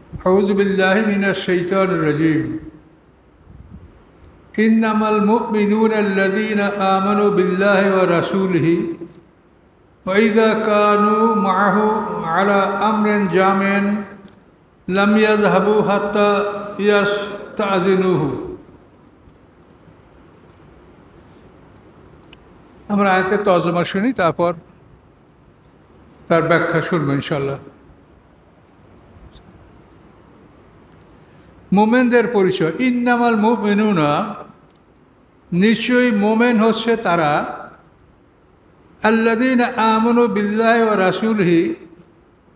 আউযু বিল্লাহি মিনাশ শাইতানির রাজীম। ইন্নামাল মুমিনুনা আল্লাযীনা আমানু বিল্লাহি ওয়া রাসূলিহি ওয়া ইযা কানু মা'আহু আলা আমরিন জামি'in লাম ইয়াযহাবু হাত্তা ইয়াস্তাযিনুহু। আমরা আয়াতের তর্জমা শুনি, তারপর তার ব্যাখ্যা শুনবো ইনশাআল্লাহ। মোমেনদের পরিচয়। ইন্নামাল মুমিনুনা, নিশ্চয়ই মোমেন হচ্ছে তারা, আল্লাযীনা আমানু বিল্লাহি ওয়া রাসূলিহি,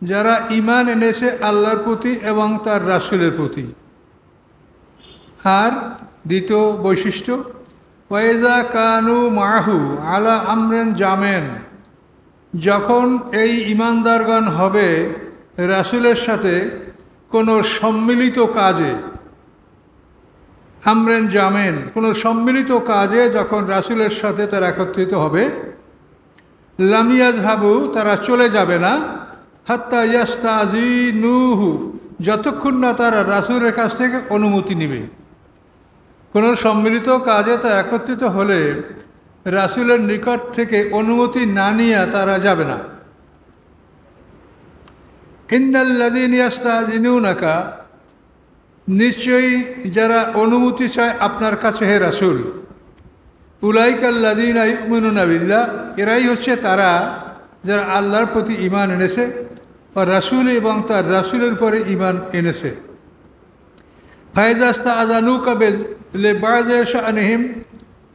যারা ঈমান এনেছে আল্লাহর প্রতি এবং তার রাসূলের প্রতি। আর দ্বিতীয় বৈশিষ্ট্য, ওয়া ইযা কানু মা'আহু আলা আমরিন জামি'in, যখন এই ঈমানদারগণ হবে রাসূলের সাথে কোনো সম্মিলিত কাজে, আমরিন জামি'in, কোনো সম্মিলিত কাজে যখন রাসূলের সাথে তারা একত্রিত হবে, লাম ইয়াযহাবু, তারা চলে যাবে না, হাত্তা ইয়াস্তাযিনুহু, যতক্ষণ না তারা রাসূলের কাছ থেকে অনুমতি নেবে। কোনো সম্মিলিত কাজে তারা একত্রিত হলে রাসূলের নিকট থেকে অনুমতি না নিয়ে তারা যাবে না। ইন্নাল্লাযীনা ইয়াস্তাযিনুনাকা, নিশ্চয়ই যারা অনুমতি চায় আপনার কাছে হে রাসূল, উলাইকাল্লাযীনা ইউমিনুনা বিল্লাহ, এরাই হচ্ছে তারা যারা আল্লাহর প্রতি ঈমান এনেছে ও রাসূল এবং তার রাসূলের উপরে ঈমান এনেছে। ফাইজাস্তাআযানুকা লিবা'যি শা'নিহিম,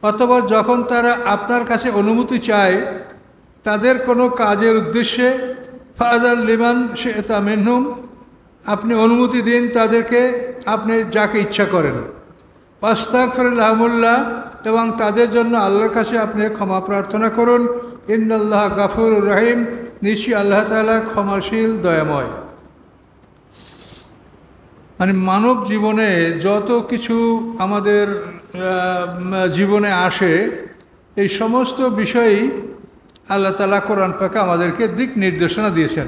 অতঃপর যখন তারা আপনার কাছে অনুমতি চায় তাদের কোনো কাজের উদ্দেশ্যে, ফাআযান লিমান শি'তা মিনহুম, আপনি অনুমতি দিন তাদেরকে, আপনি যাকে ইচ্ছা করেন। ওয়াস্তাগফির লাহুমুল্লাহ, এবং তাদের জন্য আল্লাহর কাছে আপনি ক্ষমা প্রার্থনা করুন। ইন্নাল্লাহা গাফুরুর রহিম, নিশ্চয়ই আল্লাহ তাআলা ক্ষমাশীল দয়াময়। মানে মানব জীবনে যত কিছু আমাদের জীবনে আসে, এই সমস্ত বিষয়েই আল্লাহ তাআলা কোরআন পাকে আমাদেরকে দিক নির্দেশনা দিয়েছেন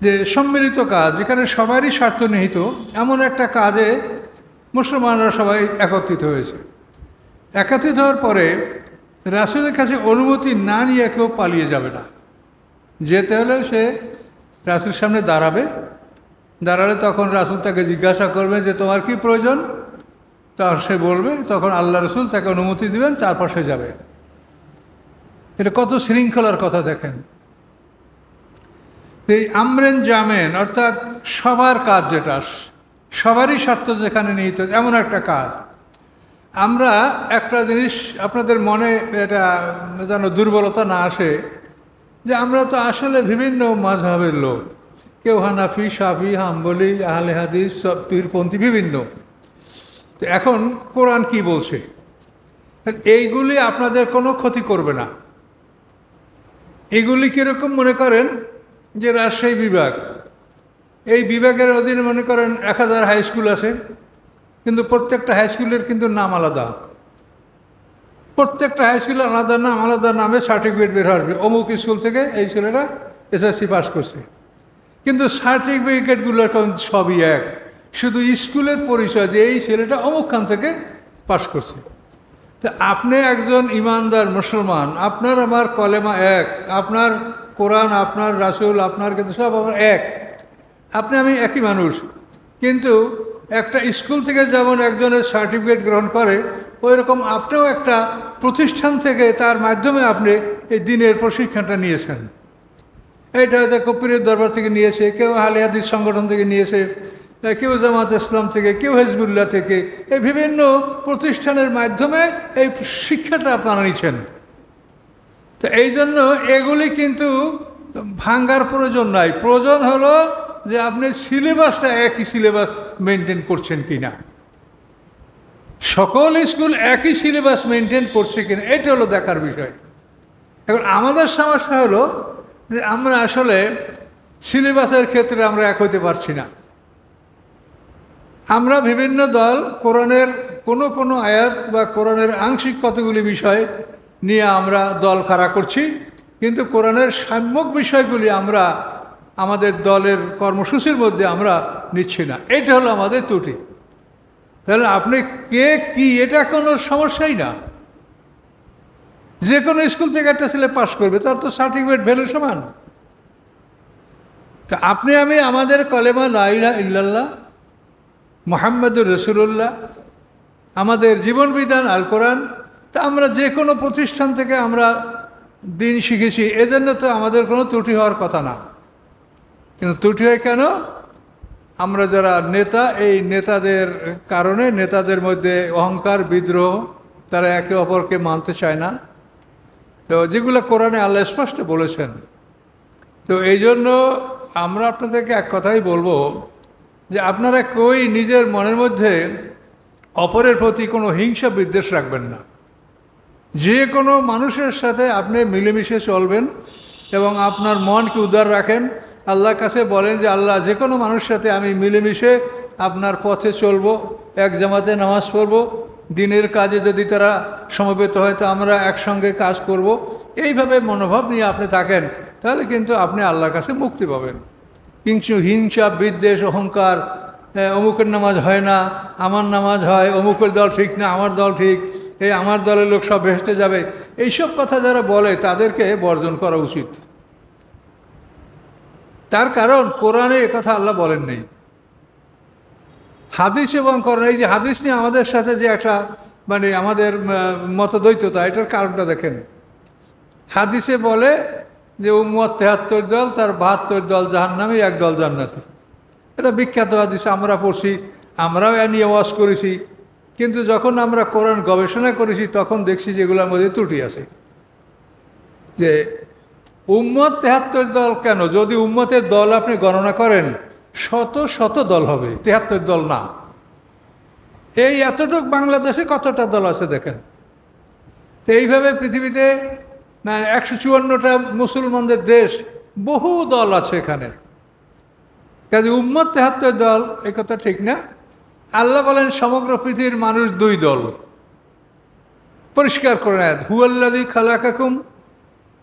যে সম্মিলিত কাজ, যেখানে সবারই স্বার্থ নিহিত, এমন একটা কাজে মুসলমানরা সবাই একত্রিত হয়েছে। একত্রিত হওয়ার পরে রাসূলের কাছে অনুমতি না নিয়ে কেউ পালিয়ে যাবে না। যেতে হলে সে রাসূলের সামনে দাঁড়ালে তখন রাসূল তাকে জিজ্ঞাসা করবে যে তোমার কি প্রয়োজন, তার সে বলবে, তখন আল্লাহ রাসূল তাকে অনুমতি দিবেন, তারপর সে যাবে। এটা কত শৃঙ্খলার কথা দেখেন। এই আমরিন জামি'in, অর্থাৎ সবার কাজ, যেটা সবারই স্বার্থ যেখানে নিহিত, এমন একটা কাজ। আমরা একটা জিনিস আপনাদের মনে এটা যেন দুর্বলতা না আসে, যে আমরা তো আসলে বিভিন্ন মাযহাবের লোক, কেউ হানাফি, শাফি, হাম্বলি, আহলে হাদিস, পীরপন্থী, বিভিন্ন। তো এখন কোরআন কি বলছে, এইগুলি আপনাদের কোনো ক্ষতি করবে না। এগুলি কীরকম মনে করেন যে রাজশাহী বিভাগ, এই বিভাগের অধীনে মনে করেন 1000 হাই স্কুল আছে, কিন্তু প্রত্যেকটা হাই স্কুলের কিন্তু নাম আলাদা। প্রত্যেকটা হাই স্কুলের আলাদা নাম, আলাদা নামে সার্টিফিকেট বের আসবে, অমুক স্কুল থেকে এই ছেলেরা এসএসসি পাস করছে, কিন্তু সার্টিফিকেটগুলো সবই এক, শুধু স্কুলের পরিচয় যে এই ছেলেটা অমুকখান থেকে পাস করছে। তো আপনি একজন ইমানদার মুসলমান, আপনার আমার কলেমা এক, আপনার কোরআন, আপনার রাসূল, আপনার কিন্তু সব আমার এক, আপনি আমি একই মানুষ। কিন্তু একটা স্কুল থেকে যেমন একজনের সার্টিফিকেট গ্রহণ করে, ওই রকম আপনিও একটা প্রতিষ্ঠান থেকে তার মাধ্যমে আপনি এই দিনের প্রশিক্ষণটা নিয়েছেন। এইটা হয়তো কপিরের দরবার থেকে নিয়েছে, কেউ আহলে হাদিস সংগঠন থেকে নিয়েছে, কেউ জামাত ইসলাম থেকে, কেউ হিজবুল্লাহ থেকে, এই বিভিন্ন প্রতিষ্ঠানের মাধ্যমে এই শিক্ষাটা আপনারা নিচ্ছেন। তো এই জন্য এগুলি কিন্তু ভাঙ্গার প্রয়োজন নাই। প্রয়োজন হলো যে আপনি সিলেবাসটা একই সিলেবাস মেনটেন করছেন কিনা, সকল স্কুল একই সিলেবাস মেনটেন করছে কিনা, এটা হলো দেখার বিষয়। এখন আমাদের সমস্যা হলো যে আমরা আসলে সিলেবাসের ক্ষেত্রে আমরা এক হতে পারছি না। আমরা বিভিন্ন দল কোরআনের কোনো আয়াত বা কোরআনের আংশিক কতগুলি বিষয় নিয়ে আমরা দল খাড়া করছি, কিন্তু কোরআনের সাম্যক বিষয়গুলি আমরা আমাদের দলের কর্মসূচির মধ্যে আমরা নিচ্ছি না, এটা হলো আমাদের ত্রুটি। তাহলে আপনি কে কি এটা কোনো সমস্যাই না। যে কোনো স্কুল থেকে একটা ছেলে পাশ করবে, তার তো সার্টিফিকেট ভ্যালু সমান। তো আপনি আমি আমাদের কলেমা লা ইলাহা ইল্লাল্লাহ মুহাম্মাদুর রাসূলুল্লাহ, আমাদের জীবন বিধান আল কোরআন, তা আমরা যে কোনো প্রতিষ্ঠান থেকে আমরা দিন শিখেছি, এজন্য তো আমাদের কোনো ত্রুটি হওয়ার কথা না। কিন্তু ত্রুটি হয় কেন? আমরা যারা নেতা, এই নেতাদের কারণে, নেতাদের মধ্যে অহংকার, বিদ্রোহ, তারা একে অপরকে মানতে চায় না। তো যেগুলো কোরআনে আল্লাহ স্পষ্ট বলেছেন। তো এই জন্য আমরা আপনাদেরকে এক কথাই বলবো যে আপনারা কেউই নিজের মনের মধ্যে অপরের প্রতি কোনো হিংসা বিদ্বেষ রাখবেন না। যে কোনো মানুষের সাথে আপনি মিলেমিশে চলবেন এবং আপনার মনকে উদার রাখেন। আল্লাহর কাছে বলেন যে আল্লাহ, যে কোনো মানুষের সাথে আমি মিলেমিশে আপনার পথে চলবো, এক জামাতে নামাজ পড়ব, দিনের কাজে যদি তারা সমবেত হয় তো আমরা একসঙ্গে কাজ করব। এইভাবে মনোভাব নিয়ে আপনি থাকেন, তাহলে কিন্তু আপনি আল্লাহর কাছে মুক্তি পাবেন। কিন্তু হিংসা, বিদ্বেষ, অহংকার, অমুকের নামাজ হয় না, আমার নামাজ হয়, অমুকের দল ঠিক না, আমার দল ঠিক, এই আমার দলের লোক সব ভেস্তে যাবে, এইসব কথা যারা বলে তাদেরকে বর্জন করা উচিত। তার কারণ কোরআনে কথা আল্লাহ বলেন নেই, হাদিস এবং কোরআন। এই যে হাদিস নিয়ে আমাদের সাথে যে একটা মানে আমাদের মতদ্বৈততা, এটার কারণটা দেখেন। হাদিসে বলে যে উম্মত ৭৩ দল, তার ৭২ দল জাহান্নামী, ১ দল জান্নাতি। এটা বিখ্যাত হাদিস, আমরা পড়ছি, আমরাও এ নিয়ে ওয়াজ করেছি। কিন্তু যখন আমরা কোরআন গবেষণা করেছি তখন দেখছি যেগুলোর মধ্যে ত্রুটি আছে। যে উম্মত ৭৩ দল কেন? যদি উম্মতের দল আপনি গণনা করেন, শত শত দল হবে, ৭৩ দল না। এই এতটুক বাংলাদেশে কতটা দল আছে দেখেন। তো এইভাবে পৃথিবীতে ১৫৪টা মুসলমানদের দেশ, বহু দল আছে এখানে। কাজে উম্মত ৭৩ দল, এ কথা ঠিক না। আল্লাহ বলেন সমগ্র পৃথিবীর মানুষ 2 দল। পরিষ্কার করে নেন, হুয়াল্লাযী খালাকাকুম,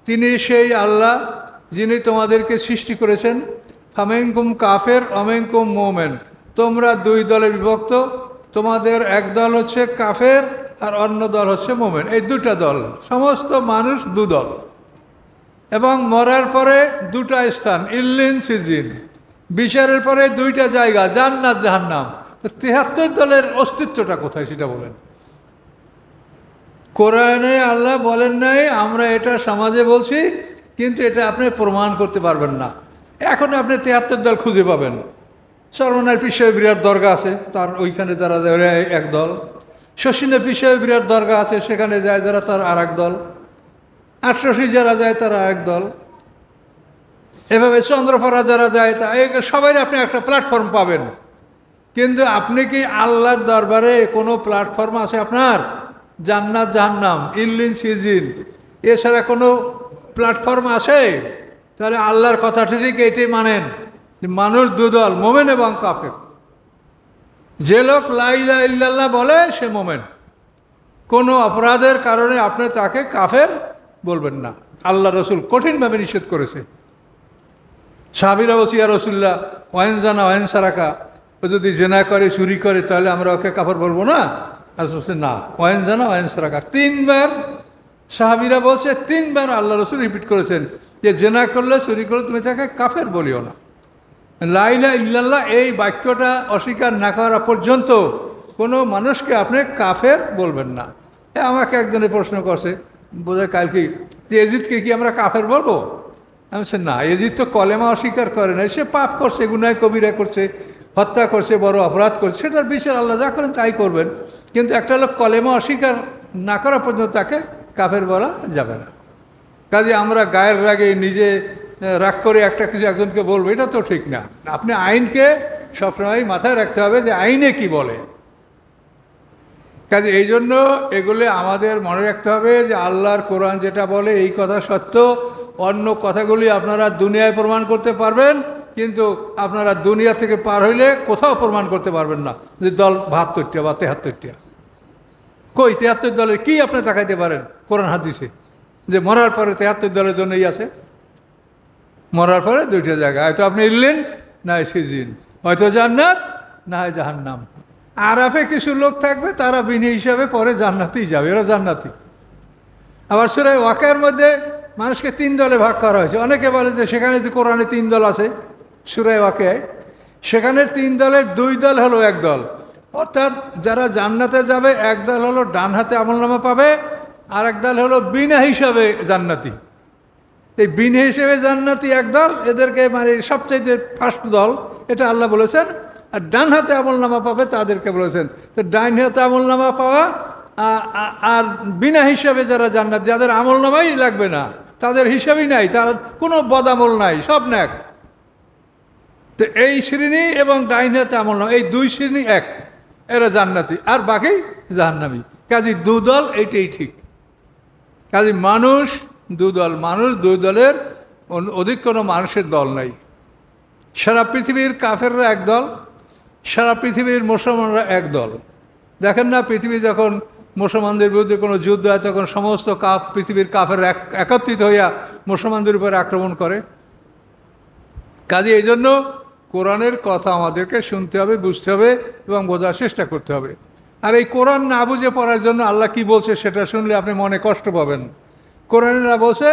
তিনি সেই আল্লাহ যিনি তোমাদেরকে সৃষ্টি করেছেন। ফামিনকুম কাফের অমিনকুম মুমিন, তোমরা 2 দলে বিভক্ত। তোমাদের এক দল হচ্ছে কাফের আর অন্য দল হচ্ছে মুমিন। এই 2টা দল, সমস্ত মানুষ 2 দল। এবং মরার পরে 2টা স্থান, ইল্লিন সিজিন। বিচারের পরে 2টা জায়গা, জান্নাত জাহান্নাম। ৭৩ দলের অস্তিত্বটা কোথায় সেটা বলেন। কোরআনে আল্লাহ বলেন নাই, আমরা এটা সমাজে বলছি, কিন্তু এটা আপনি প্রমাণ করতে পারবেন না। এখন আপনি ৭৩ দল খুঁজে পাবেন। সর্বনার পিসায় বিরাট দরগা আছে, তার ওইখানে যারা এক দল। শশীনের পিসায় বিরাট দরগা আছে, সেখানে যায় যারা, তার আর এক দল। আটশী যারা যায় তারা এক দল। এভাবে চন্দ্রপাড়া যারা যায় তা, সবাই আপনি একটা প্ল্যাটফর্ম পাবেন। কিন্তু আপনি কি আল্লাহর দরবারে কোনো প্ল্যাটফর্ম আছে আপনার? জান্নাত জাহান্নাম, ইল্লিন সিজিন, এছাড়া কোনো প্ল্যাটফর্ম আছে? তাহলে আল্লাহর কথাটা ঠিক এটাই মানেন যে মানুষ 2 দল, মোমেন এবং কাফের। যে লোক লা ইলাহা ইল্লাল্লাহ বলে সে মোমেন। কোনো অপরাধের কারণে আপনি তাকে কাফের বলবেন না। আল্লাহ রসুল কঠিনভাবে নিষেধ করেছে। সাহাবীরা বলছি, ইয়া রাসূলুল্লাহ, ওয়াইন জানা ওয়াইন সারাকা, ও যদি জেনা করে, চুরি করে, তাহলে আমরা ওকে কাফের বলবো না? আর বলছে না, ওয়াইন জানা ওয়াইন সারাকা। 3 বার সাহাবীরা বলছে, 3 বার আল্লাহ রসুল রিপিট করেছেন যে জেনা করলে, চুরি করলে তুমি তাকে কাফের বলিও না। লা ইলাহা ইল্লাল্লাহ এই বাক্যটা অস্বীকার না করা পর্যন্ত কোনো মানুষকে আপনি কাফের বলবেন না। আমাকে একজনে প্রশ্ন করছে, বোধহয় কালকে, যে এজিদকে কি আমরা কাফের বলবো? আমি বলছি না, এজিদ তো কলেমা অস্বীকার করে না, সে পাপ করছে, গুনাহ কবিরা করছে, হত্যা করছে, বড় অপরাধ করছে, সেটার বিচার আল্লাহ যা করেন তাই করবেন। কিন্তু একটা লোক কলেমা অস্বীকার না করা পর্যন্ত তাকে কাফের বলা যাবে না। কাজে আমরা গায়ের রাগে নিজে রাগ করে একটা কিছু একজনকে বলবো, এটা তো ঠিক না। আপনি আইনকে সবসময় মাথায় রাখতে হবে যে আইনে কি বলে। কাজে এই জন্য এগুলো আমাদের মনে রাখতে হবে যে আল্লাহর কোরআন যেটা বলে এই কথা সত্য। অন্য কথাগুলি আপনারা দুনিয়ায় প্রমাণ করতে পারবেন, কিন্তু আপনারা দুনিয়া থেকে পার হইলে কোথাও প্রমাণ করতে পারবেন না যে দল ৭২টা বা ৭৩টা। কই ৭৩ দলের কি আপনি দেখাইতে পারেন কোরআন হাদিসে যে মরার পরে ৭৩ দলের জন্যই আছে? মরার পরে দুইটা জায়গা, হয়তো আপনি ইল্লিন না সিজিন, হয়তো জান্নাত না হয় জাহান্নাম। আরাফে কিছু লোক থাকবে, তারা বিনি হিসাবে পরে জান্নাতেই যাবে, এরা জান্নাতি। আবার সূরা ওয়াকিয়ার মধ্যে মানুষকে 3 দলে ভাগ করা হয়েছে। অনেকে বলে যে সেখানে তো কোরআনে 3 দল আছে সূরা ওয়াকিয়ায়, সেখানে 3 দলের 2 দল হলো 1 দল, অর্থাৎ যারা জান্নাতে যাবে 1 দল হলো ডান হাতে আমলনামা পাবে, আর 1 দল হলো বিনা হিসাবে জান্নাতি। এই বিনা হিসেবে জান্নাতি 1 দল, এদেরকে মানে সবচেয়ে ফার্স্ট দল এটা আল্লাহ বলেছেন। আর ডান হাতে আমলনামা পাবে তাদেরকে বলেছেন। তো ডান হাতে আমলনামা পাওয়া আর বিনা হিসাবে যারা জান্নাত, যাদের আমলনামাই লাগবে না, তাদের হিসাবই নাই, তার কোনো বদামল নাই, সব ন্যাক। তো এই শ্রেণী এবং ডাইন হাতে আমলনামা, এই 2 শ্রেণী এক, এরা জান্নাতি, আর বাকি জাহান্নামী। কাজী 2 দল, এইটাই ঠিক। কাজী মানুষ 2 দল, মানুষ 2 দলের অধিক কোনো মানুষের দল নাই। সারা পৃথিবীর কাফেররা 1 দল, সারা পৃথিবীর মুসলমানরা 1 দল। দেখেন না, পৃথিবী যখন মুসলমানদের বিরুদ্ধে কোনো যুদ্ধ হয়, তখন সমস্ত পৃথিবীর কাফের একত্রিত হইয়া মুসলমানদের উপরে আক্রমণ করে। কাজে এই জন্য কোরআনের কথা আমাদেরকে শুনতে হবে, বুঝতে হবে এবং বোঝার চেষ্টা করতে হবে। আর এই কোরআন না বুঝে পড়ার জন্য আল্লাহ কি বলছে সেটা শুনলে আপনি মনে কষ্ট পাবেন। কোরআনেরা বলছে,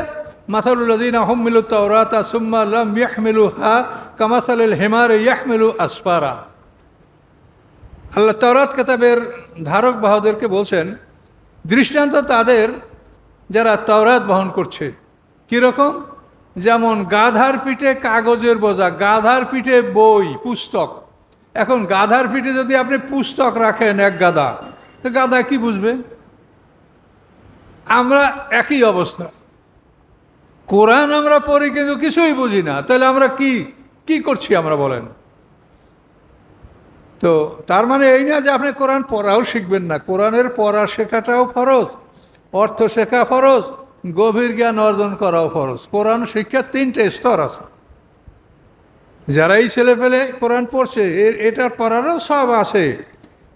মাসালুল্লাযীনা হুম্মিলুত তাওরাতা সুম্মা লাম ইয়াহমিলুহা কামাসালিল হিমারি ইয়াহমিলু আসফারা। আল্লাহ তাওরাত কিতাবের ধারক বাহকদেরকে বলছেন, দৃষ্টান্ত তাদের যারা তাওরাত বহন করছে কীরকম, যেমন গাধার পিঠে কাগজের বোঝা, গাধার পিঠে বই, পুস্তক। এখন গাধার পিঠে যদি আপনি পুস্তক রাখেন 1 গাধা, তো গাধা কি বুঝবে? আমরা একই অবস্থা। কোরআন আমরা পড়ি কিন্তু কিছুই বুঝি না, তাহলে আমরা কি করছি আমরা বলেন? তো তার মানে এই না যে আপনি কোরআন পড়াও শিখবেন না। কোরআনের পড়া শেখাটাও ফরজ, অর্থ শেখা ফরজ, গভীর জ্ঞান অর্জন করাও ফরজ। কোরআন শিক্ষার 3টে স্তর আছে। যারা এই ছেলেপেলে কোরআন পড়ছে এটার পড়ারও সব আছে,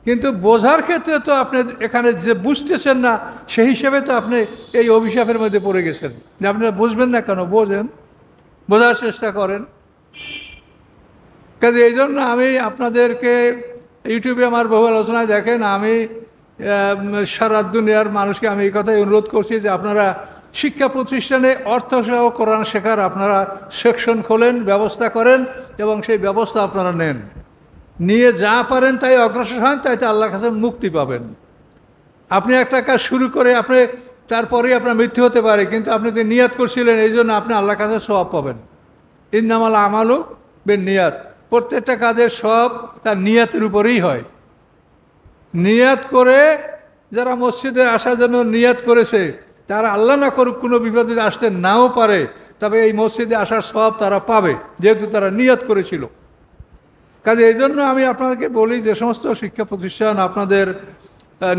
কিন্তু বোঝার ক্ষেত্রে তো আপনি এখানে যে বুঝতেছেন না, সেই হিসেবে তো আপনি এই অভিশাপের মধ্যে পড়ে গেছেন যে আপনারা বুঝবেন না কেন, বোঝেন, বোঝার চেষ্টা করেন। কাজে এই জন্য আমি আপনাদেরকে, ইউটিউবে আমার বহু আলোচনায় দেখেন, আমি সারা দুনিয়ার মানুষকে আমি এই কথাই অনুরোধ করছি যে আপনারা শিক্ষা প্রতিষ্ঠানে অর্থসহ কোরআন শেখার আপনারা সেকশন খোলেন, ব্যবস্থা করেন এবং সেই ব্যবস্থা আপনারা নেন। নিয়ে যা পারেন তাই অগ্রসর হন, তাইতে আল্লাহর কাছে মুক্তি পাবেন। আপনি একটা কাজ শুরু করে আপনি তারপরেই আপনার মৃত্যু হতে পারে, কিন্তু আপনি যে নিয়াত করছিলেন এই জন্য আপনি আল্লাহর কাছে সওয়াব পাবেন। ইন্নামাল আমালু বিন্নিয়াত, প্রত্যেকটা কাজের সব তার নিয়াতের উপরেই হয়। নিয়াত করে যারা মসজিদে আসার জন্য নিয়াত করেছে, তারা আল্লাহ না করুক কোনো বিপদে আসতে নাও পারে, তবে এই মসজিদে আসার সব তারা পাবে, যেহেতু তারা নিয়াত করেছিল। কাজে এই জন্য আমি আপনাদেরকে বলি, যে সমস্ত শিক্ষা প্রতিষ্ঠান আপনাদের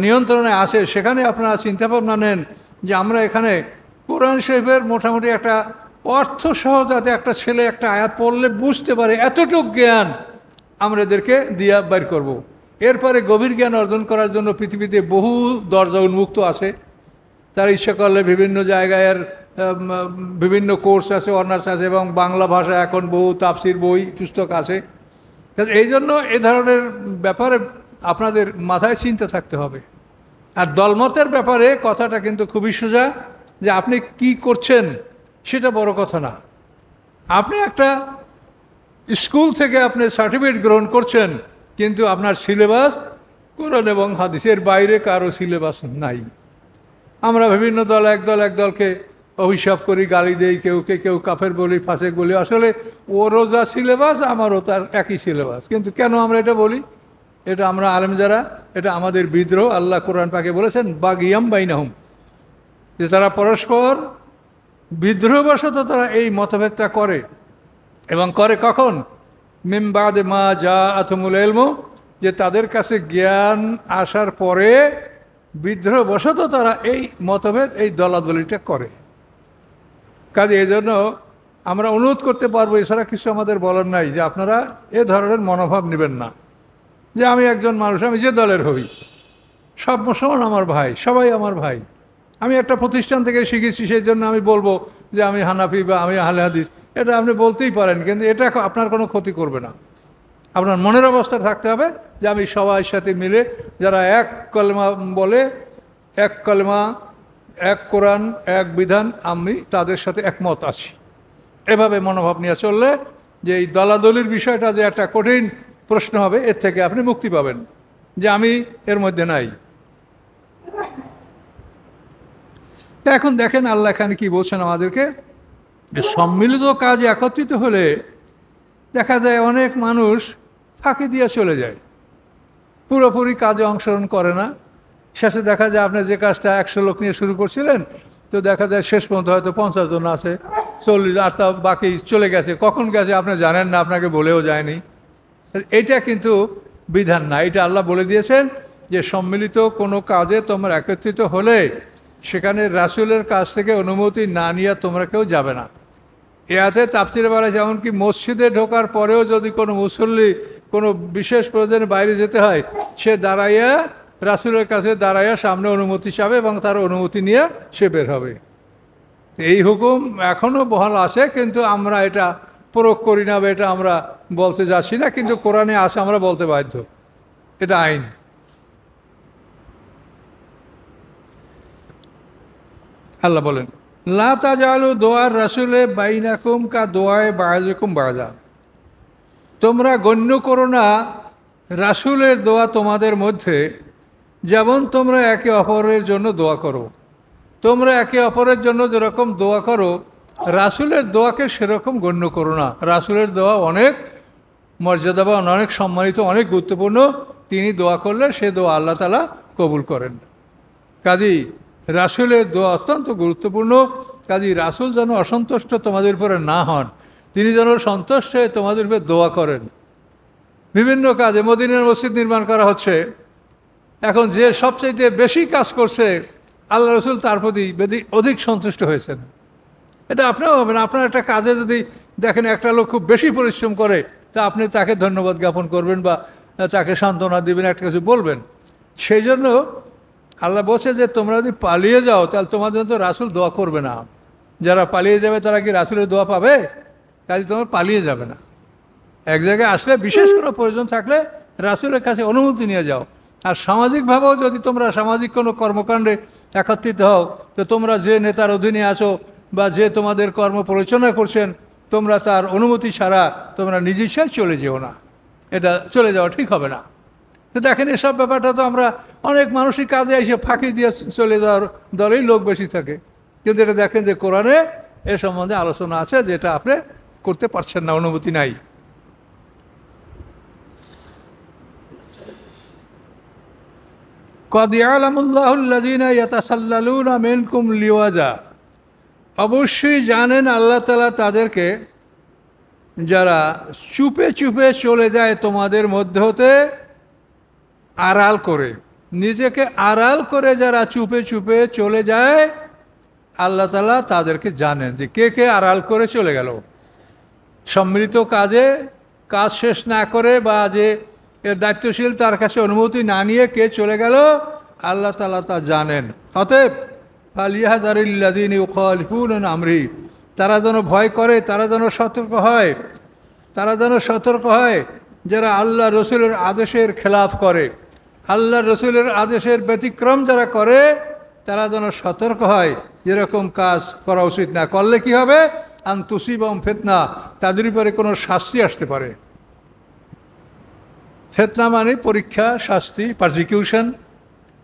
নিয়ন্ত্রণে আসে, সেখানে আপনারা চিন্তাভাবনা নেন যে আমরা এখানে কোরআন শরীফের মোটামুটি একটা অর্থসহ যাতে একটা ছেলে একটা আয়াত পড়লে বুঝতে পারে, এতটুক জ্ঞান আমরা এদেরকে দিয়া বের করব। এরপরে গভীর জ্ঞান অর্জন করার জন্য পৃথিবীতে বহু দরজা উন্মুক্ত আছে। তারা ইচ্ছা করলে বিভিন্ন জায়গায় বিভিন্ন কোর্স আছে, অনার্স আছে, এবং বাংলা ভাষা এখন বহু তাফসির বই পুস্তক আছে। এই জন্য এ ধরনের ব্যাপারে আপনাদের মাথায় চিন্তা থাকতে হবে। আর দলমতের ব্যাপারে কথাটা কিন্তু খুবই সোজা, যে আপনি কি করছেন সেটা বড় কথা না। আপনি একটা স্কুল থেকে আপনি সার্টিফিকেট গ্রহণ করছেন, কিন্তু আপনার সিলেবাস কোরআন এবং হাদিসের বাইরে কারো সিলেবাস নাই। আমরা বিভিন্ন দল এক দলকে অভিশাপ করি, গালি দেই, কেউ কাফের বলি, ফাসেক বলি। আসলে ওরও যা সিলেবাস আমারও তার একই সিলেবাস। কিন্তু কেন আমরা এটা বলি? এটা আমরা আলেম যারা, এটা আমাদের বিদ্রোহ। আল্লাহ কোরআন পাকে বলেছেন বাগিয়াম বাইনাহুম, যে তারা পরস্পর বিদ্রোহবশত তারা এই মতভেদটা করে। এবং করে কখন? মিন বাদে মা জাআতুমুল ইলমু, যে তাদের কাছে জ্ঞান আসার পরে বিদ্রোহবশত তারা এই মতভেদ, এই দলাদলিটা করে। কাজে এই জন্য আমরা অনুরোধ করতে পারবো, এছাড়া কিছু আমাদের বলার নাই, যে আপনারা এ ধরনের মনোভাব নেবেন না যে আমি একজন মানুষ, আমি যে দলের হই, সব মুসলমান আমার ভাই, সবাই আমার ভাই। আমি একটা প্রতিষ্ঠান থেকে শিখেছি, সেই জন্য আমি বলবো যে আমি হানাফি বা আমি আহলে হাদিস, এটা আপনি বলতেই পারেন, কিন্তু এটা আপনার কোনো ক্ষতি করবে না। আপনার মনের অবস্থা থাকতে হবে যে আমি সবার সাথে মিলে, যারা এক কলমা বলে, এক কলমা, এক কোরআন, এক বিধান, আমি তাদের সাথে একমত আছি। এভাবে মনোভাব নিয়ে চললে যে এই দলাদলির বিষয়টা যে একটা কঠিন প্রশ্ন হবে, এর থেকে আপনি মুক্তি পাবেন যে আমি এর মধ্যে নাই। এখন দেখেন আল্লাহ এখানে কি বলছেন আমাদেরকে, যে সম্মিলিত কাজ একত্রিত হলে দেখা যায় অনেক মানুষ ফাঁকি দিয়ে চলে যায়, পুরোপুরি কাজে অংশগ্রহণ করে না। শেষে দেখা যায় আপনি যে কাজটা 100 লোক নিয়ে শুরু করছিলেন, তো দেখা যায় শেষ পর্যন্ত হয়তো 50 জন আছে, 40, আর তা বাকি চলে গেছে। কখন গেছে আপনি জানেন না, আপনাকে বলেও যায়নি। এটা কিন্তু বিধান না, এটা আল্লাহ বলে দিয়েছেন যে সম্মিলিত কোনো কাজে তোমরা একত্রিত হলে সেখানে রাসূলের কাছ থেকে অনুমতি না নিয়ে তোমরা কেউ যাবে না। এতে তাফসিরে বলা, যেমন কি মসজিদে ঢোকার পরেও যদি কোনো মুসল্লি কোনো বিশেষ প্রয়োজনে বাইরে যেতে হয়, সে দাঁড়াইয়া রাসূলের কাছে দাঁড়াইয়া সামনে অনুমতি চাবে এবং তার অনুমতি নিয়ে সে বের হবে। এই হুকুম এখনও বহাল আছে, কিন্তু আমরা এটা প্রয়োগ করি না বা এটা আমরা বলতে যাচ্ছি না, কিন্তু কোরআনে আছে, আমরা বলতে বাধ্য, এটা আইন। আল্লাহ বলেন, লা তাজালু দোয়ার রাসূলে বাইনাকুম কা দোয়ায়ে বাযিকুম বাযা, তোমরা গণ্য করো না রাসূলের দোয়া তোমাদের মধ্যে যেমন তোমরা একে অপরের জন্য দোয়া করো। তোমরা একে অপরের জন্য যেরকম দোয়া করো, রাসূলের দোয়াকে সেরকম গণ্য করো না। রাসূলের দোয়া অনেক মর্যাদাবান, অনেক সম্মানিত, অনেক গুরুত্বপূর্ণ। তিনি দোয়া করলে সে দোয়া আল্লাহ তাআলা কবুল করেন। কাজেই রাসূলের দোয়া অত্যন্ত গুরুত্বপূর্ণ। কাজেই রাসূল যেন অসন্তুষ্ট তোমাদের উপরে না হন, তিনি যেন সন্তুষ্ট হয়ে তোমাদের উপরে দোয়া করেন। বিভিন্ন কাজে, মদিনার মসজিদ নির্মাণ করা হচ্ছে, এখন যে সবচেয়ে বেশি কাজ করছে আল্লাহ রসুল তার প্রতি অধিক সন্তুষ্ট হয়েছেন। এটা আপনিও হবেন। আপনার একটা কাজে যদি দেখেন একটা লোক খুব বেশি পরিশ্রম করে, তা আপনি তাকে ধন্যবাদ জ্ঞাপন করবেন বা তাকে সান্ত্বনা দিবেন, একটা কিছু বলবেন। সেই জন্য আল্লাহ বলছে যে তোমরা যদি পালিয়ে যাও তাহলে তোমাদের তো রাসূল দোয়া করবে না। যারা পালিয়ে যাবে তারা কি রাসূলের দোয়া পাবে? কাজে তোমার পালিয়ে যাবে না। এক জায়গায় আসলে বিশেষ কোনো প্রয়োজন থাকলে রাসূলের কাছে অনুমতি নিয়ে যাও। আর সামাজিকভাবেও যদি তোমরা সামাজিক কোনো কর্মকাণ্ডে একত্রিত হও, তো তোমরা যে নেতার অধীনে আছো বা যে তোমাদের কর্ম পরিচালনা করছেন, তোমরা তার অনুমতি ছাড়া তোমরা নিজে ইচ্ছায় চলে যেও না। এটা চলে যাওয়া ঠিক হবে না। তো দেখেন, এসব ব্যাপারটা তো আমরা অনেক মানুষই কাজে এসে ফাঁকি দিয়ে চলে যাওয়ার দলেই লোক বেশি থাকে। কিন্তু এটা দেখেন যে কোরআনে এ সম্বন্ধে আলোচনা আছে, যেটা আপনি করতে পারছেন না, অনুমতি নাই। কদ ইয়ালামুল্লাহুল্লাযীনা ইয়াতাসাল্লালুনা মিনকুম লিওয়াজা, অবশ্যই জানেন আল্লাহ তাআলা তাদেরকে যারা চুপে চুপে চলে যায় তোমাদের মধ্যে হতে, আড়াল করে, নিজেকে আড়াল করে যারা চুপে চুপে চলে যায়, আল্লাহ তাআলা তাদেরকে জানেন যে কে কে আড়াল করে চলে গেল। সম্মিলিত কাজে কাজ শেষ না করে বা যে এর দায়িত্বশীল তার কাছে অনুমতি না নিয়ে কে চলে গেল, আল্লাহ তাআলা তা জানেন। অতএব ফালিয়াহযারিল্লাযীনা ইউখালিফুনা আন আমরিহি, তারা যেন ভয় করে, তারা যেন সতর্ক হয়, তারা যেন সতর্ক হয় যারা আল্লাহ রসুলের আদেশের খেলাফ করে, আল্লাহ রসুলের আদেশের ব্যতিক্রম যারা করে, তারা যেন সতর্ক হয়। এরকম কাজ করা উচিত না। করলে কি হবে? আন তুসিবাহুম ফিতনা, তাদের উপরে কোনো শাস্তি আসতে পারে। ফিতনা মানে পরীক্ষা, শাস্তি, পারসিকিউশন,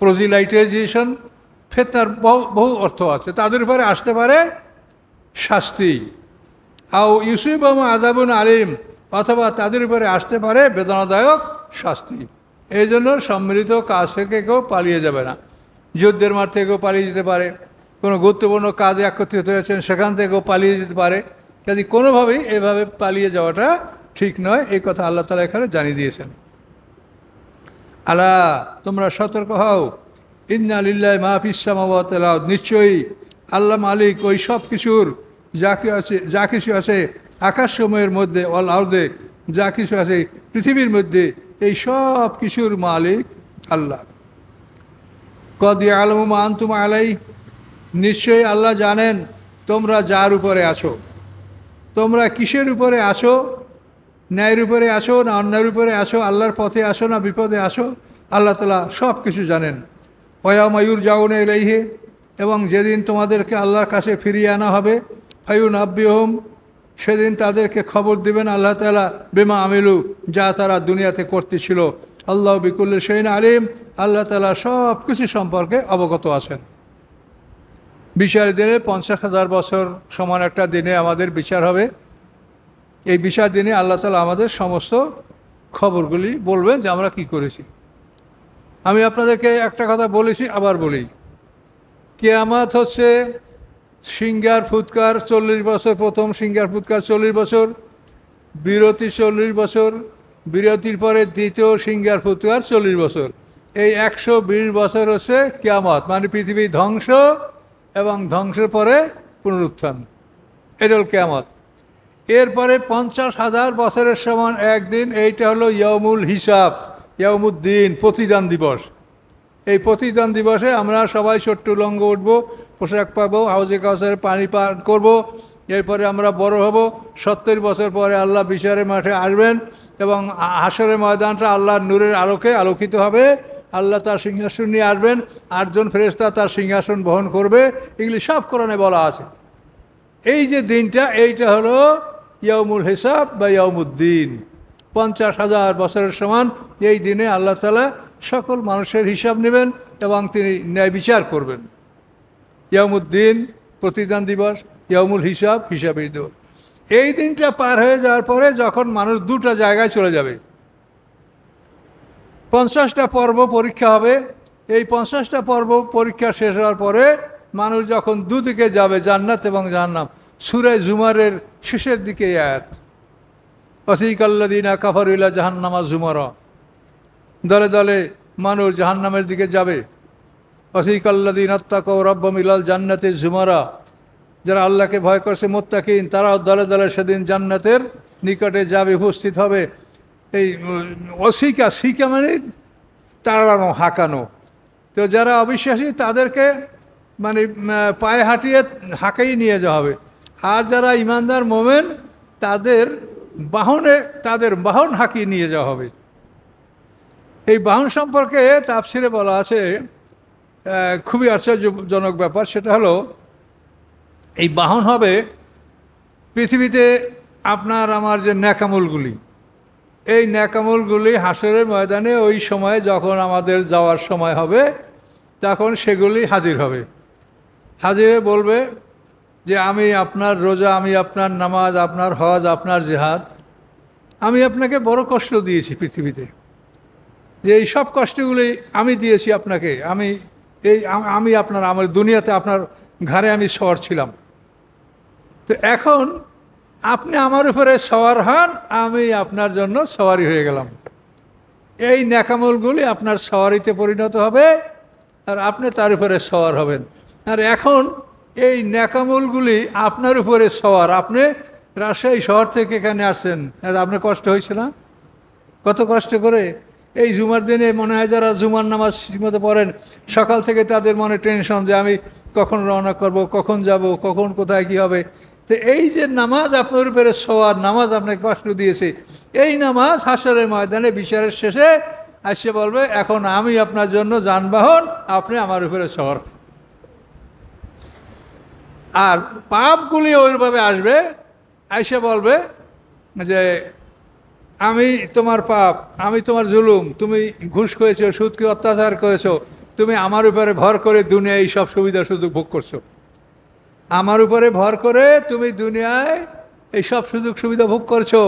প্রজিলাইটাইজেশন। ফিতনার বহু অর্থ আছে। তাদের উপরে আসতে পারে শাস্তি। আও ইউসিবাহুম আযাবুন আলীম, অথবা তাদের উপরে আসতে পারে বেদনাদায়ক শাস্তি। এই জন্য সম্মিলিত কাজ থেকে কেউ পালিয়ে যাবে না। যুদ্ধের মাঠ থেকেও পালিয়ে যেতে পারে, কোনো গুরুত্বপূর্ণ কাজে একত্রিত হয়েছেন সেখান থেকেও পালিয়ে যেতে পারে। কাজে কোনোভাবেই এভাবে পালিয়ে যাওয়াটা ঠিক নয়, এই কথা আল্লাহ তাআলা এখানে জানিয়ে দিয়েছেন। আলা, তোমরা সতর্ক হও। ইন্না লিল্লাহি মা ফিস সামাওয়াতি ওয়াল আরদ, নিশ্চয়ই আল্লাহ মালিক ওই সব কিছুর যা কিছু আছে আকাশসমূহের মধ্যে, ওয়াল আরদে, যা কিছু আছে পৃথিবীর মধ্যে, এই সব কিছুর মালিক আল্লাহ। কদ ইয়ালামু মা আনতুম আলাইহি, নিশ্চয়ই আল্লাহ জানেন তোমরা যার উপরে আছো, তোমরা কিসের উপরে আছো, ন্যায়ের উপরে আসো না অন্যায়ের উপরে আসো, আল্লাহর পথে আসো না বিপদে আসো, আল্লাহ তাআলা সব কিছু জানেন। ওয়ায়াউমা ইউরজাউনা ইলাইহি, এবং যেদিন তোমাদেরকে আল্লাহর কাছে ফিরিয়ে আনা হবে, ফায়ুনাব্বিহুম, সেদিন তাদেরকে খবর দিবেন আল্লাহ তাআলা বিমা আমিলু, যা তারা দুনিয়াতে করতেছিল। আল্লাহ বিকুল্লি শাইইন আলিম, আল্লাহ তাআলা সব কিছু সম্পর্কে অবগত আছেন। বিচার দিনে 50,000 বছর সমান একটা দিনে আমাদের বিচার হবে। এই বিচার দিনে আল্লাহ তাআলা আমাদের সমস্ত খবরগুলি বলবেন যে আমরা কি করেছি। আমি আপনাদেরকে একটা কথা বলেছি, আবার বলি, কিয়ামত হচ্ছে সিঙ্গার ফুৎকার 40 বছর, প্রথম সিঙ্গার ফুৎকার 40 বছর, বিরতি 40 বছর, বিরতির পরে দ্বিতীয় সিঙ্গার ফুৎকার 40 বছর। এই 120 বছর হচ্ছে কিয়ামত, মানে পৃথিবী ধ্বংস এবং ধ্বংসের পরে পুনরুত্থান, এটা হল কিয়ামত। এরপরে 50,000 বছরের সমান একদিন, এইটা হলো ইয়াউমুল হিসাব, ইয়াউমুদ্দিন, প্রতিদান দিবস। এই প্রতিদান দিবসে আমরা সবাই ছোট্ট লঙ্গ উঠবো, পোশাক পাবো, হাউজে কাউসারে পানি পান করবো, এরপরে আমরা বড় হব। 70 বছর পরে আল্লাহ বিচারের মাঠে আসবেন এবং হাশরের ময়দানটা আল্লাহর নূরের আলোকে আলোকিত হবে। আল্লাহ তার সিংহাসন নিয়ে আসবেন, 8 জন ফেরেশতা তার সিংহাসন বহন করবে। এগুলি সব কোরআনে বলা আছে। এই যে দিনটা, এইটা হলো ইয়াউমুল হিসাব বা ইয়াউমুদ্দিন। 50,000 বছরের সমান এই দিনে আল্লাহ তাআলা সকল মানুষের হিসাব নেবেন এবং তিনি ন্যায় বিচার করবেন। ইয়াউমুদ্দিন প্রতিদান দিবস, ইয়াউমুল হিসাব হিসাবের দিবস। এই দিনটা পার হয়ে যাওয়ার পরে যখন মানুষ দুটো জায়গায় চলে যাবে, 50টা পর্ব পরীক্ষা হবে। এই 50টা পর্ব পরীক্ষা শেষ হওয়ার পরে মানুষ যখন দুদিকে যাবে, জান্নাত এবং জাহান্নাম, সূরা জুমারের শেষের দিকে আয়াত, ওয়াসিকাল্লাযীনা কাফারু ইলা জাহান্নামা জুমারা, দলে দলে মানুষ জাহান্নামের দিকে যাবে। ওয়াসিকাল্লাযীনা আত্তাকাউ রাব্বাহুম ইলাল জান্নাতি জুমারা, যারা আল্লাহকে ভয় করছে মুত্তাকিন, তারাও দলে দলে সেদিন জান্নাতের নিকটে যাবে, উপস্থিত হবে। এই অসিকা, সিকা মানে তাড়ানো, হাঁকানো। তো যারা অবিশ্বাসী তাদেরকে মানে পায়ে হাঁটিয়ে হাঁকাই নিয়ে যাওয়া হবে। আর যারা ইমানদার মোমেন তাদের বাহন হাঁকিয়ে নিয়ে যাওয়া হবে। এই বাহন সম্পর্কে তাফসিরে বলা আছে খুবই আশ্চর্যজনক ব্যাপার। সেটা হলো, এই বাহন হবে পৃথিবীতে আপনার আমার যে ন্যাকামলগুলি, এই ন্যাকামলগুলি হাসরের ময়দানে ওই সময় যখন আমাদের যাওয়ার সময় হবে তখন সেগুলি হাজির হবে। হাজিরে বলবে যে আমি আপনার রোজা, আমি আপনার নামাজ, আপনার হজ, আপনার জিহাদ, আমি আপনাকে বড় কষ্ট দিয়েছি পৃথিবীতে, যে এই সব কষ্টগুলি আমি দিয়েছি আপনাকে। আমি আপনার আমার দুনিয়াতে আপনার ঘাড়ে আমি সওয়ার ছিলাম। তো এখন আপনি আমার উপরে সওয়ার হন, আমি আপনার জন্য সওয়ারি হয়ে গেলাম। এই ন্যাকামলগুলি আপনার সওয়ারিতে পরিণত হবে আর আপনি তার উপরে সওয়ার হবেন। আর এখন এই ন্যাকামলগুলি আপনার উপরে সওয়ার। আপনি রাজশাহী শহর থেকে এখানে আসছেন, আপনার কষ্ট হয়েছে না? কত কষ্ট করে এই জুমার দিনে মনে হয় যারা জুমার নামাজ ঠিকমতো পড়েন, সকাল থেকে তাদের মনে টেনশন যে আমি কখন রওনা করব, কখন যাব, কখন কোথায় কী হবে। তো এই যে নামাজ আপনার উপরে সওয়ার, নামাজ আপনাকে কষ্ট দিয়েছে, এই নামাজ হাশরের ময়দানে বিচারের শেষে আসে বলবে এখন আমি আপনার জন্য যানবাহন, আপনি আমার উপরে সওয়ার। আর পাপগুলি ওইভাবে আসবে, আইসে বলবে যে আমি তোমার পাপ, আমি তোমার জুলুম, তুমি ঘুষ করেছো, সুদকে অত্যাচার করেছো, তুমি আমার উপরে ভর করে দুনিয়ায় এই সব সুবিধা সুযোগ ভোগ করছো। আমার উপরে ভর করে তুমি দুনিয়ায় এই সব সুযোগ সুবিধা ভোগ করছো।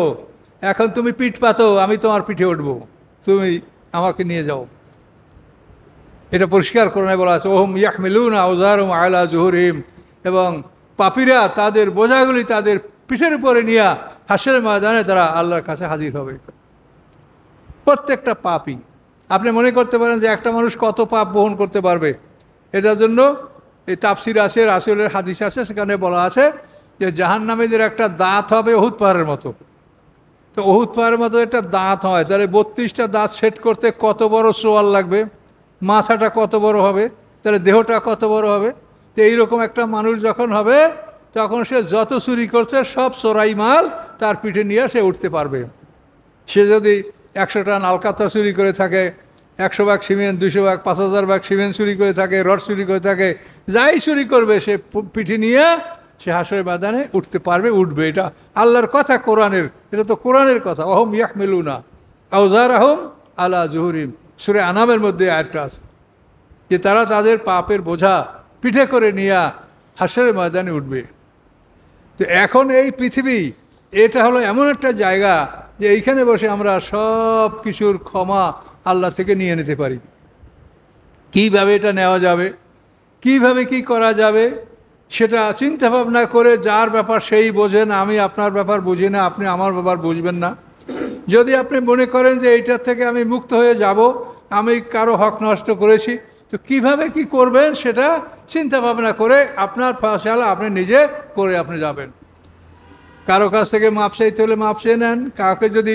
এখন তুমি পিঠ পাতো, আমি তোমার পিঠে উঠবো, তুমি আমাকে নিয়ে যাও। এটা পরিষ্কার করে বলা আছে, ওহম ইয়াহমিলুনা আওজারহুম আলা জুহুরিহিম, এবং পাপীরা তাদের বোঝাগুলি তাদের পিঠের উপরে নিয়ে হাসরের ময়দানে তারা আল্লাহর কাছে হাজির হবে। প্রত্যেকটা পাপী। আপনি মনে করতে পারেন যে একটা মানুষ কত পাপ বহন করতে পারবে। এটার জন্য এই তাফসির আছে, রাসূলের হাদিস আছে, সেখানে বলা আছে যে জাহান্নামীদের একটা দাঁত হবে উহুদ পাহাড়ের মতো। তো উহুদ পাহাড়ের মতো একটা দাঁত হয়, তাহলে 32টা দাঁত সেট করতে কত বড় সোয়াল লাগবে, মাথাটা কত বড় হবে, তাহলে দেহটা কত বড় হবে। তো তো এইরকম একটা মানুষ যখন হবে তখন সে যত চুরি করছে সব চোরাই মাল তার পিঠে নিয়ে সে উঠতে পারবে। সে যদি 100 টান আলকাতা চুরি করে থাকে, 100 ভাগ সিমেন্ট, 200 ভাগ 5000 ভাগ সিমেন্ট চুরি করে থাকে, রড চুরি করে থাকে, যাই চুরি করবে সে পিঠে নিয়ে সে হাসরের ময়দানে উঠতে পারবে, উঠবে। এটা আল্লাহর কথা, কোরআনের, এটা তো কোরআনের কথা। অহম ইয়াহমিলুনা আওজারহুম আলা জুহুরিম, সূরা আনামের মধ্যে আয়াতটা আছে যে তারা তাদের পাপের বোঝা পিঠে করে নিয়ে হাসরের ময়দানে উঠবে। তো এখন এই পৃথিবী এটা হলো এমন একটা জায়গা যে এইখানে বসে আমরা সব কিছুর ক্ষমা আল্লাহ থেকে নিয়ে নিতে পারি। কিভাবে এটা নেওয়া যাবে, কিভাবে কি করা যাবে, সেটা চিন্তা ভাবনা করে যার ব্যাপার সেই বোঝেন। আমি আপনার ব্যাপার বুঝি না, আপনি আমার ব্যাপার বুঝবেন না। যদি আপনি মনে করেন যে এইটার থেকে আমি মুক্ত হয়ে যাব, আমি কারো হক নষ্ট করেছি, তো কিভাবে কি করবেন সেটা চিন্তা ভাবনা করে আপনার ফয়সালা আপনি নিজে করে আপনি যাবেন। কারো কাছ থেকে মাপ চাইতে হলে মাপ চেয়ে নেন, কাউকে যদি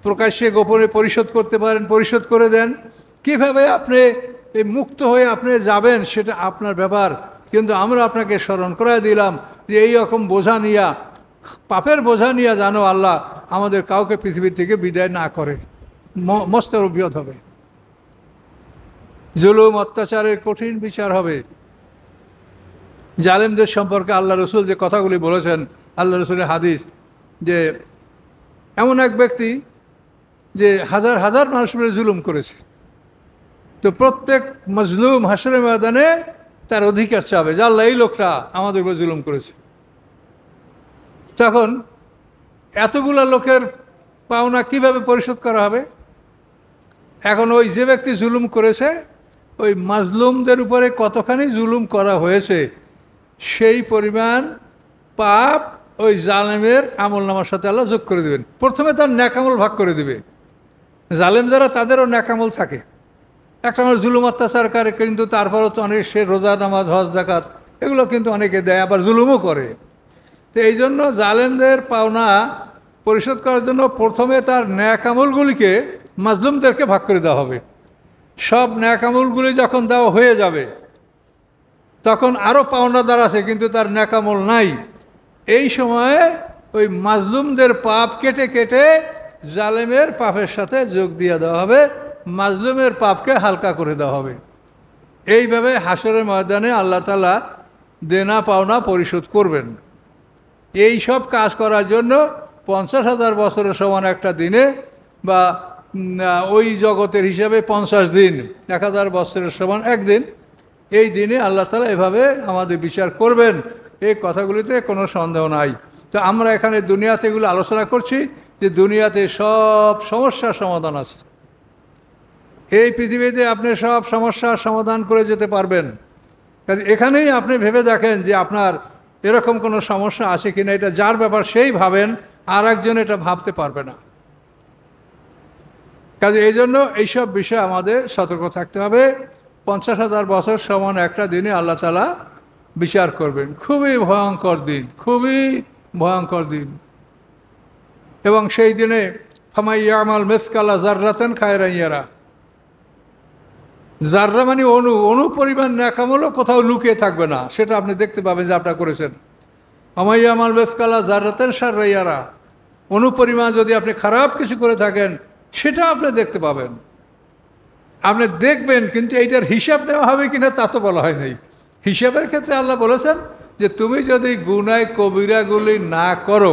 প্রকাশ্যে গোপনে পরিশোধ করতে পারেন পরিশোধ করে দেন। কিভাবে আপনি এই মুক্ত হয়ে আপনি যাবেন সেটা আপনার ব্যাপার। কিন্তু আমরা আপনাকে স্মরণ করায় দিলাম যে এই রকম বোঝা নিয়া, পাপের বোঝা নিয়ে জানো আল্লাহ আমাদের কাউকে পৃথিবী থেকে বিদায় না করে, মস্ত অভিয়ত হবে। জুলুম অত্যাচারের কঠিন বিচার হবে। জালেমদের সম্পর্কে আল্লাহ রসুল যে কথাগুলি বলেছেন, আল্লাহ রসুলের হাদিস, যে এমন এক ব্যক্তি যে হাজার হাজার মানুষের জুলুম করেছে, তো প্রত্যেক মজলুম হাসরের ময়দানে তার অধিকার চাবে যে আল্লাহ এই লোকটা আমাদের উপর জুলুম করেছে। তখন এতগুলো লোকের পাওনা কিভাবে পরিশোধ করা হবে? এখন ওই যে ব্যক্তি জুলুম করেছে ওই মাজলুমদের উপরে কতখানি জুলুম করা হয়েছে সেই পরিমাণ পাপ ওই জালেমের আমল নামার সাথে আল্লাহ যোগ করে দেবেন। প্রথমে তার ন্যাকামল ভাগ করে দেবে। জালেম যারা তাদেরও ন্যাকামল থাকে, একটা মানুষ জুলুম অত্যাচার করে কিন্তু তারপরও তো অনেক সে রোজা নামাজ হজ জাকাত এগুলো কিন্তু অনেকে দেয়, আবার জুলুমও করে। তো এই জন্য জালেমদের পাওনা পরিশোধ করার জন্য প্রথমে তার ন্যাকামলগুলিকে মাজলুমদেরকে ভাগ করে দেওয়া হবে। সব ন্যাকামলগুলি যখন দেওয়া হয়ে যাবে তখন আরও পাওনাদার আছে কিন্তু তার ন্যাকামল নাই। এই সময়ে ওই মাজলুমদের পাপ কেটে কেটে জালেমের পাপের সাথে যোগ দিয়ে দেওয়া হবে, মাজলুমের পাপকে হালকা করে দেওয়া হবে। এইভাবে হাসরের ময়দানে আল্লাহ তাআলা দেনা পাওনা পরিশোধ করবেন। এই সব কাজ করার জন্য 50,000 বছরের সমান একটা দিনে, বা ওই জগতের হিসাবে 50 দিন, 1000 বছরের সমান একদিন, এই দিনে আল্লাহ তাআলা এভাবে আমাদের বিচার করবেন। এই কথাগুলিতে কোনো সন্দেহ নাই। তো আমরা এখানে দুনিয়াতে এগুলো আলোচনা করছি যে দুনিয়াতে সব সমস্যার সমাধান আছে। এই পৃথিবীতে আপনি সব সমস্যার সমাধান করে যেতে পারবেন। কাজে এখানেই আপনি ভেবে দেখেন যে আপনার এরকম কোনো সমস্যা আছে কিনা। এটা যার ব্যাপার সেই ভাবেন, আর একজন এটা ভাবতে পারবে না। কাজে এই জন্য এইসব বিষয়ে আমাদের সতর্ক থাকতে হবে। 50,000 বছর সমান একটা দিনে আল্লাহ তাআলা বিচার করবেন। খুবই ভয়ঙ্কর দিন, খুবই ভয়ঙ্কর দিন। এবং সেই দিনে ফামাই ইয়ামাল মিসকালা যাররাতান খায়রান ইয়ারা, যাররা মানে অনু পরিমাণ ন্যাকামলও কোথাও লুকিয়ে থাকবে না, সেটা আপনি দেখতে পাবেন যে আপনারা করেছেন। ফামাই ইয়ামাল মিসকালা যাররাতান শাররান ইয়ারা, অনুপরিমাণ যদি আপনি খারাপ কিছু করে থাকেন সেটা আপনি দেখতে পাবেন, আপনি দেখবেন। কিন্তু এইটার হিসাব নেওয়া হবে কিনা তা তো বলা হয় নাই। হিসাবের ক্ষেত্রে আল্লাহ বলেছেন যে তুমি যদি গুনায় কবিরাগুলি না করো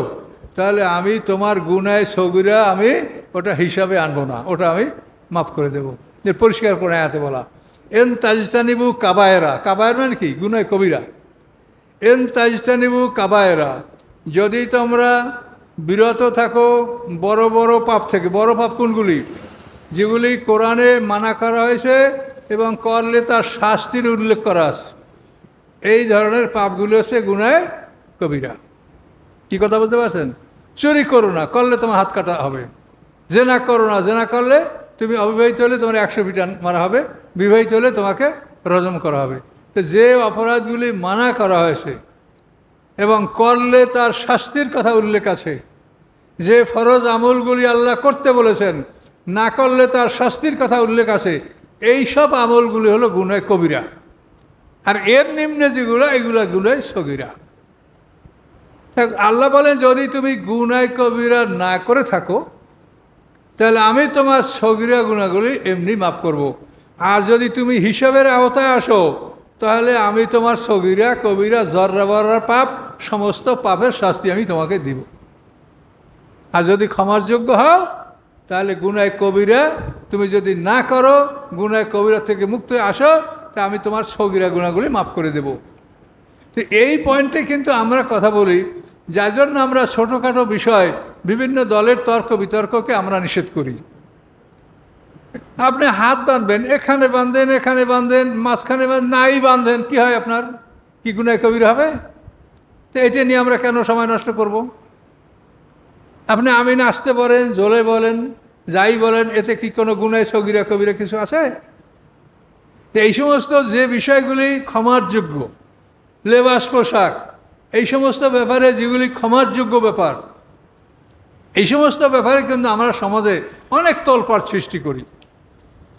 তাহলে আমি তোমার গুনায় সগিরা আমি ওটা হিসাবে আনবো না, ওটা আমি মাফ করে দেবো। যে পরিষ্কার করে আয়াতে বলা, এন তাজতানিবু কাবায়েরা, কাবায়ের মানে কি? গুনায় কবিরা। এন তাজতানিবু কাবায়েরা, যদি তোমরা বিরত থাকো বড় বড় পাপ থেকে। বড় পাপ কোনগুলি? যেগুলি কোরআনে মানা করা হয়েছে এবং করলে তার শাস্তির উল্লেখ করা আছে, এই ধরনের পাপগুলো হচ্ছে গুনায় কবিরা। কি কথা বলতে পারছেন? চুরি করো না, করলে তোমার হাত কাটা হবে। জেনা করো না, জেনা করলে তুমি অবিবাহিত হলে তোমার 100 পিটান মারা হবে, বিবাহিত হলে তোমাকে রজম করা হবে। তো যে অপরাধগুলি মানা করা হয়েছে এবং করলে তার শাস্তির কথা উল্লেখ আছে, যে ফরজ আমলগুলি আল্লাহ করতে বলেছেন, না করলে তার শাস্তির কথা উল্লেখ আছে, এই সব আমলগুলি হলো গুনায় কবিরা। আর এর নিম্নে যেগুলো এগুলোই সগীরা। আল্লাহ বলেন যদি তুমি গুনাহ কবিরা না করে থাকো তাহলে আমি তোমার সগীরা গুনাহগুলি এমনি মাফ করব। আর যদি তুমি হিসাবের আওতায় আসো তাহলে আমি তোমার সগীরা কবিরা জর্রা বর্রা পাপ সমস্ত পাপের শাস্তি আমি তোমাকে দিব। আর যদি ক্ষমার যোগ্য হও তাহলে গুনাহ কবিরা তুমি যদি না করো, গুনাহ কবিরা থেকে মুক্ত হয়ে আসো, তা আমি তোমার সগীরা গুনাহগুলি মাফ করে দেব। তো এই পয়েন্টে কিন্তু আমরা কথা বলি, যার জন্য আমরা ছোটোখাটো বিষয় বিভিন্ন দলের তর্ক বিতর্ককে আমরা নিষেধ করি। আপনি হাত বাঁধবেন, এখানে বাঁধেন, এখানে বাঁধেন, মাঝখানে নাই বাঁধেন, কি হয় আপনার? কি গুনাহ কবিরা হবে? তো এটা নিয়ে আমরা কেন সময় নষ্ট করব? আপনি আমিন আসতে বলেন, জোলে বলেন, যাই বলেন, এতে কি কোনো গুনাহ সগীরা কবিরা কিছু আছে? তো এই সমস্ত যে বিষয়গুলি ক্ষমার যোগ্য, লেবাস পোশাক, এই সমস্ত ব্যাপারে যেগুলি ক্ষমার যোগ্য ব্যাপার, এই সমস্ত ব্যাপারে কিন্তু আমরা সমাজে অনেক তোলপাড় সৃষ্টি করি।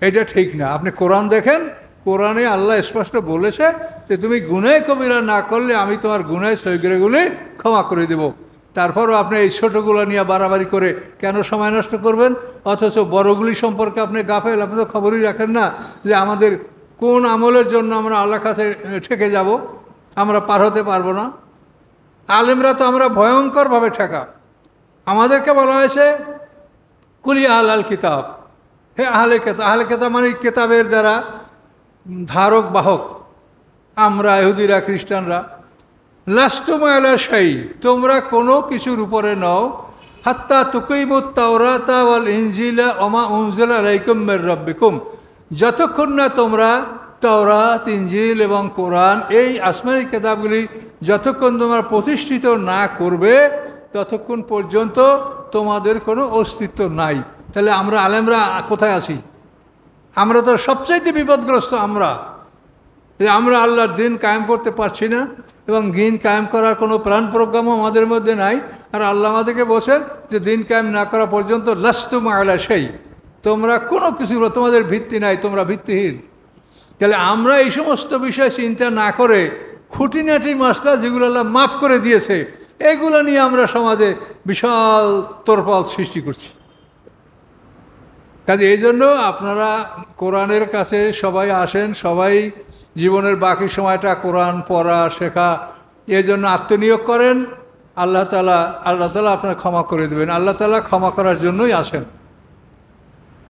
এটা ঠিক না। আপনি কোরআন দেখেন, কোরআনে আল্লাহ স্পষ্ট বলেছে যে তুমি গুনাহ কবিরা না করলে আমি তোমার গুনাহ সগীরাগুলি ক্ষমা করে দেব। তারপরও আপনি এই ছোটোগুলো নিয়ে বাড়াবাড়ি করে কেন সময় নষ্ট করবেন? অথচ বড়গুলি সম্পর্কে আপনি গাফেল, আপনি তো খবরই রাখেন না যে আমাদের কোন আমলের জন্য আমরা আল্লাহর কাছে ঠেকে যাব, আমরা পার হতে পারবো না। আলেমরা তো আমরা ভয়ঙ্করভাবে ঠেকা। আমাদেরকে বলা হয়েছে কুলি আহলাল কিতাব, হে আহলে কেতাব। আহলে কেতাব মানে কেতাবের যারা ধারক বাহক, আমরা ইহুদিরা খ্রিস্টানরা, লাস্তু আলা শাই, তোমরা কোনো কিছুর উপরে নও, হাত্তা তুকিমুত তাওরাতা ওয়াল ইনজিলা ওমা উনজিলা আলাইকুম মির রাব্বিকুম, যতক্ষণ না তোমরা তাওরাত, ইনজিল এবং কোরআন এই আসমানি কিতাবগুলি যতক্ষণ তোমরা প্রতিষ্ঠিত না করবে ততক্ষণ পর্যন্ত তোমাদের কোনো অস্তিত্ব নাই। তাহলে আমরা আলেমরা কোথায় আছি? আমরা তো সবচাইতে বিপদগ্রস্ত। আমরা আল্লাহর দিন কায়েম করতে পারছি না এবং দিন কায়েম করার কোনো প্রাণ প্রোগ্রামও আমাদের মধ্যে নাই। আর আল্লাহ আমাদেরকে বলছেন যে দিন কায়েম না করা পর্যন্ত লাস্তুম আলা সেই, তোমরা কোনো কিছু, তোমাদের ভিত্তি নাই, তোমরা ভিত্তিহীন। তাহলে আমরা এই সমস্ত বিষয় চিন্তা না করে খুঁটিনাটি মাসলা যেগুলো আল্লাহ মাফ করে দিয়েছে এগুলো নিয়ে আমরা সমাজে বিশাল তোলপাড় সৃষ্টি করছি। কাজে এই জন্য আপনারা কোরআনের কাছে সবাই আসেন, সবাই জীবনের বাকি সময়টা কোরআন পড়া শেখা এই জন্য আত্মনিয়োগ করেন। আল্লাহ তাআলা আপনার ক্ষমা করে দেবেন। আল্লাহ তাআলা ক্ষমা করার জন্যই আসেন।